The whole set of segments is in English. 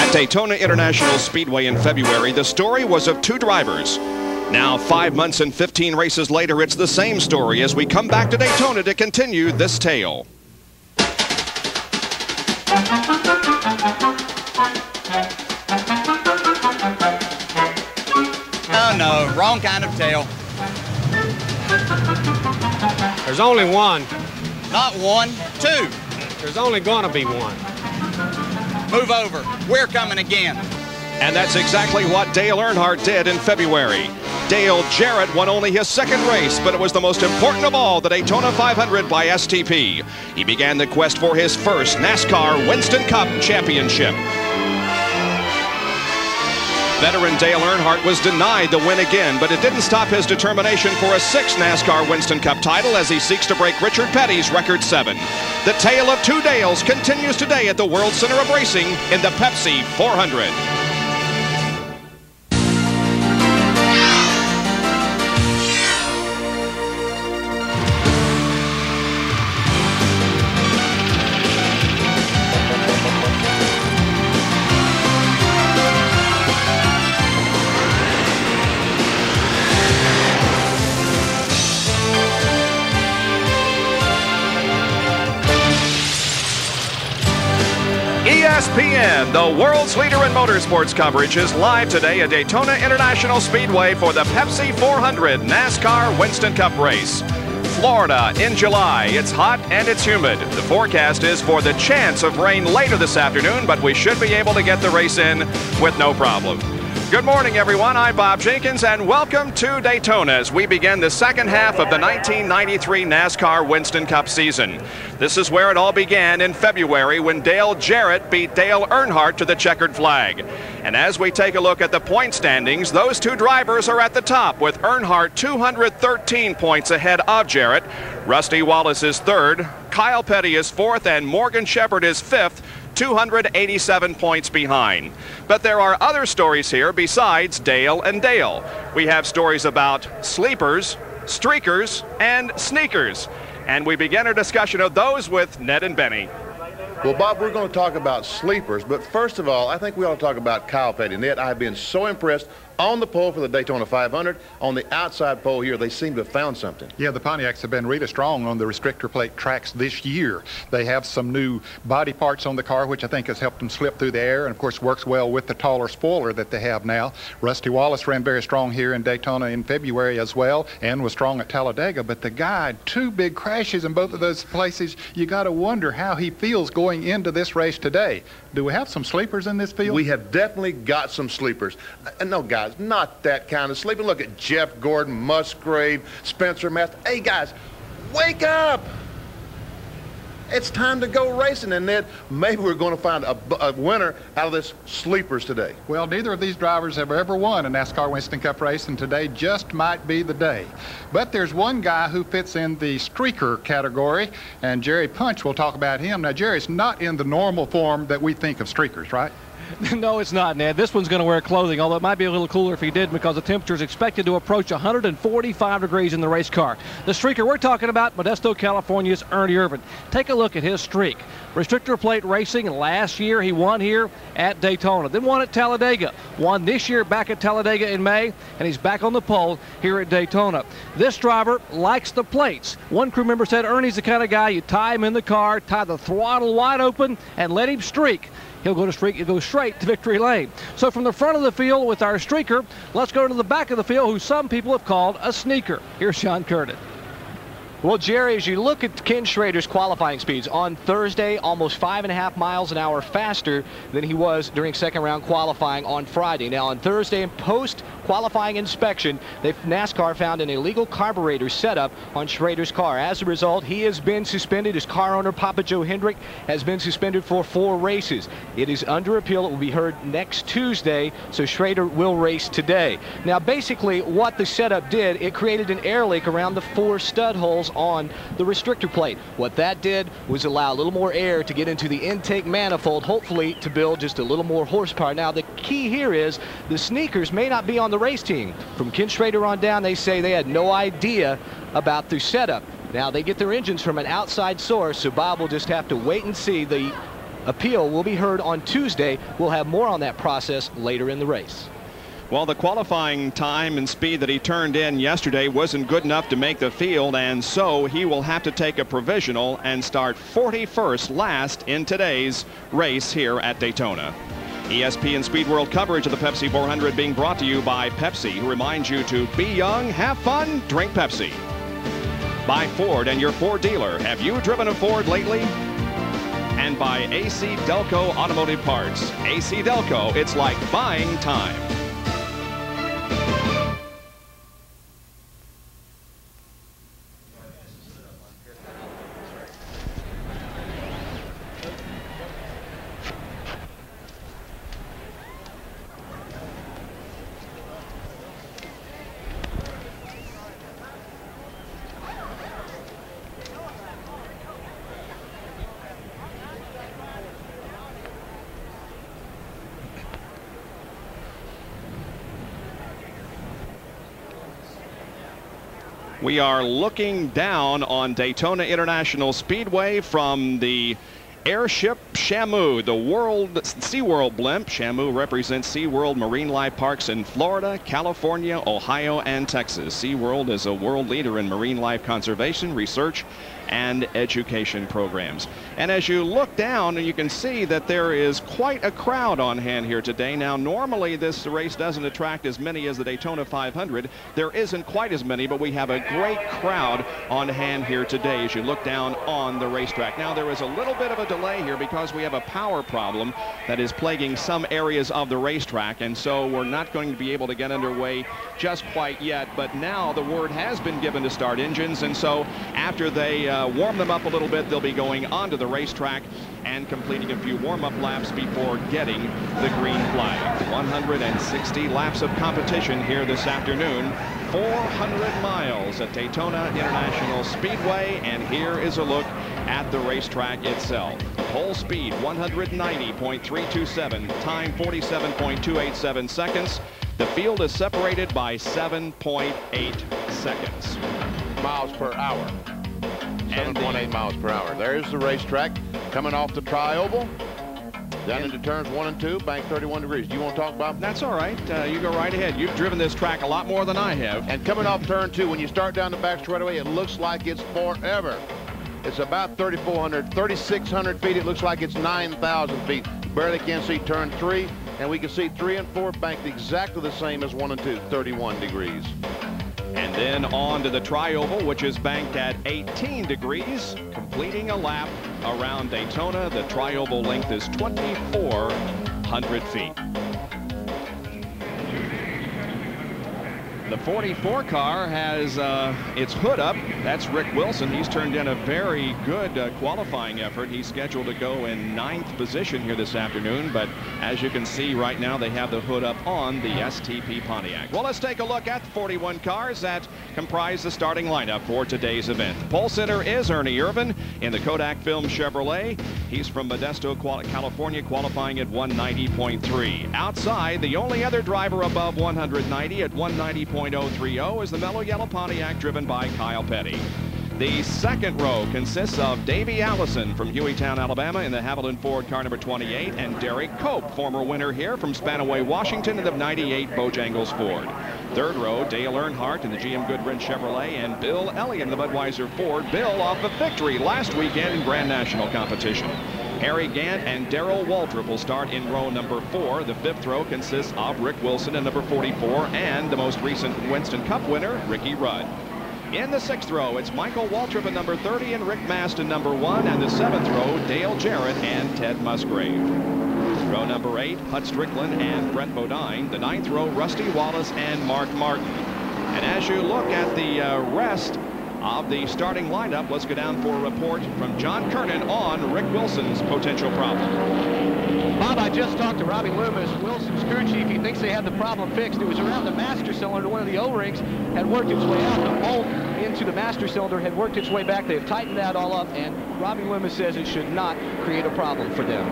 At Daytona International Speedway in February, the story was of two drivers. Now, 5 months and 15 races later, it's the same story as we come back to Daytona to continue this tale. Oh no, wrong kind of tale. There's only one. Not one, two. There's only gonna be one. Move over. We're coming again. And that's exactly what Dale Earnhardt did in February. Dale Jarrett won only his second race, but it was the most important of all, the Daytona 500 by STP. He began the quest for his first NASCAR Winston Cup championship. Veteran Dale Earnhardt was denied the win again, but it didn't stop his determination for a sixth NASCAR Winston Cup title as he seeks to break Richard Petty's record 7. The tale of two Dales continues today at the World Center of Racing in the Pepsi 400. ESPN, the world's leader in motorsports coverage, is live today at Daytona International Speedway for the Pepsi 400 NASCAR Winston Cup race. Florida in July. It's hot and it's humid. The forecast is for the chance of rain later this afternoon, but we should be able to get the race in with no problem. Good morning, everyone. I'm Bob Jenkins, and welcome to Daytona as we begin the second half of the 1993 NASCAR Winston Cup season. This is where it all began in February when Dale Jarrett beat Dale Earnhardt to the checkered flag. And as we take a look at the point standings, those two drivers are at the top, with Earnhardt 213 points ahead of Jarrett. Rusty Wallace is third, Kyle Petty is fourth, and Morgan Shepherd is fifth, 287 points behind. But there are other stories here besides Dale and Dale. We have stories about sleepers, streakers, and sneakers. And we begin our discussion of those with Ned and Benny. Well, Bob, we're going to talk about sleepers, but first of all, I think we ought to talk about Kyle Petty. Ned, I've been so impressed on the pole for the Daytona 500. On the outside pole here, they seem to have found something. Yeah, the Pontiacs have been really strong on the restrictor plate tracks this year. They have some new body parts on the car, which I think has helped them slip through the air, and of course works well with the taller spoiler that they have now. Rusty Wallace ran very strong here in Daytona in February as well, and was strong at Talladega, but the guy had two big crashes in both of those places. You got to wonder how he feels going into this race today. Do we have some sleepers in this field? We have definitely got some sleepers. No, guys, not that kind of sleeping. Look at Jeff Gordon, Musgrave, Spencer Math. Hey, guys, wake up! It's time to go racing, and then maybe we're going to find a winner out of this sleepers today. Well, neither of these drivers have ever won a NASCAR Winston Cup race, and today just might be the day. But there's one guy who fits in the streaker category, and Jerry Punch will talk about him. Now, Jerry's not in the normal form that we think of streakers, right? No, it's not, Ned. This one's going to wear clothing, although it might be a little cooler if he did, because the temperature is expected to approach 145 degrees in the race car. The streaker we're talking about, Modesto, California's Ernie Irvan. Take a look at his streak. Restrictor plate racing last year, he won here at Daytona, then won at Talladega, won this year back at Talladega in May, and he's back on the pole here at Daytona. This driver likes the plates. One crew member said Ernie's the kind of guy you tie him in the car, tie the throttle wide open, and let him streak. He'll go straight to victory lane. So from the front of the field with our streaker, let's go to the back of the field, who some people have called a sneaker. Here's Sean Curtin. Well, Jerry, as you look at Ken Schrader's qualifying speeds, on Thursday, almost 5.5 miles an hour faster than he was during second round qualifying on Friday. Now, on Thursday, in post-qualifying inspection, NASCAR found an illegal carburetor setup on Schrader's car. As a result, he has been suspended. His car owner, Papa Joe Hendrick, has been suspended for 4 races. It is under appeal. It will be heard next Tuesday, so Schrader will race today. Now, basically, what the setup did, it created an air leak around the 4 stud holes on the restrictor plate. What that did was allow a little more air to get into the intake manifold, hopefully to build just a little more horsepower. Now, the key here is the sneakers may not be on the race team. From Ken Schrader on down, they say they had no idea about the setup. Now, they get their engines from an outside source, so Bob will just have to wait and see. The appeal will be heard on Tuesday. We'll have more on that process later in the race. Well, the qualifying time and speed that he turned in yesterday wasn't good enough to make the field, and so he will have to take a provisional and start 41st last in today's race here at Daytona. ESPN Speed World coverage of the Pepsi 400 being brought to you by Pepsi, who reminds you to be young, have fun, drink Pepsi. By Ford and your Ford dealer. Have you driven a Ford lately? And by AC Delco Automotive Parts. AC Delco, it's like buying time. We are looking down on Daytona International Speedway from the airship Shamu, the SeaWorld blimp. Shamu represents SeaWorld marine life parks in Florida, California, Ohio, and Texas. SeaWorld is a world leader in marine life conservation, research, and education programs. And as you look down, you can see that there is quite a crowd on hand here today. Now, normally this race doesn't attract as many as the Daytona 500. There isn't quite as many, but we have a great crowd on hand here today as you look down on the racetrack. Now, there is a little bit of a delay here because we have a power problem that is plaguing some areas of the racetrack, and so we're not going to be able to get underway just quite yet. But now the word has been given to start engines, and so after they warm them up a little bit, they'll be going onto the racetrack and completing a few warm-up laps before getting the green flag. 160 laps of competition here this afternoon. 400 miles at Daytona International Speedway, and here is a look at the racetrack itself. Pole speed 190.327, time 47.287 seconds. The field is separated by 7.8 seconds. Miles per hour. 7.8 miles per hour. There's the racetrack coming off the tri-oval. Down into turns 1 and 2, bank 31 degrees. Do you want to talk about? That's all right. You go right ahead. You've driven this track a lot more than I have. And coming off turn 2, when you start down the back straightaway, it looks like it's forever. It's about 3,400, 3,600 feet. It looks like it's 9,000 feet. Barely can see turn 3, and we can see 3 and 4 banked exactly the same as 1 and 2, 31 degrees. And then on to the tri-oval, which is banked at 18 degrees, completing a lap around Daytona. The tri-oval length is 2,400 feet. The 44 car has its hood up. That's Rick Wilson. He's turned in a very good qualifying effort. He's scheduled to go in 9th position here this afternoon, but as you can see right now, they have the hood up on the STP Pontiac. Well, let's take a look at the 41 cars that comprise the starting lineup for today's event. The pole sitter is Ernie Irvin in the Kodak Film Chevrolet. He's from Modesto, California, qualifying at 190.3. Outside, the only other driver above 190 at 190.030 is the mellow yellow Pontiac driven by Kyle Petty. The second row consists of Davey Allison from Hueytown, Alabama in the Hamilton Ford car number 28, and Derek Cope, former winner here from Spanaway, Washington in the 98 Bojangles Ford. Third row, Dale Earnhardt in the GM Goodwrench Chevrolet, and Bill Elliott in the Budweiser Ford. Bill off a victory last weekend in Grand National competition. Harry Gant and Darrell Waltrip will start in row number 4. The fifth row consists of Rick Wilson in number 44 and the most recent Winston Cup winner, Ricky Rudd. In the sixth row, it's Michael Waltrip in number 30 and Rick Mast in number 1. And the seventh row, Dale Jarrett and Ted Musgrave. Row number 8, Hut Strickland and Brent Bodine. The ninth row, Rusty Wallace and Mark Martin. And as you look at the rest of the starting lineup, let's go down for a report from John Kernan on Rick Wilson's potential problem. Bob, I just talked to Robbie Loomis, Wilson's crew chief. He thinks they have the problem fixed. It was around the master cylinder. One of the O-rings had worked its way out. The bolt into the master cylinder had worked its way back. They've tightened that all up, and Robbie Loomis says it should not create a problem for them.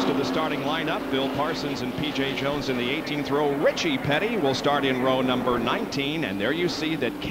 Of the starting lineup, Bill Parsons and P.J. Jones in the 18th row. Richie Petty will start in row number 19, and there you see that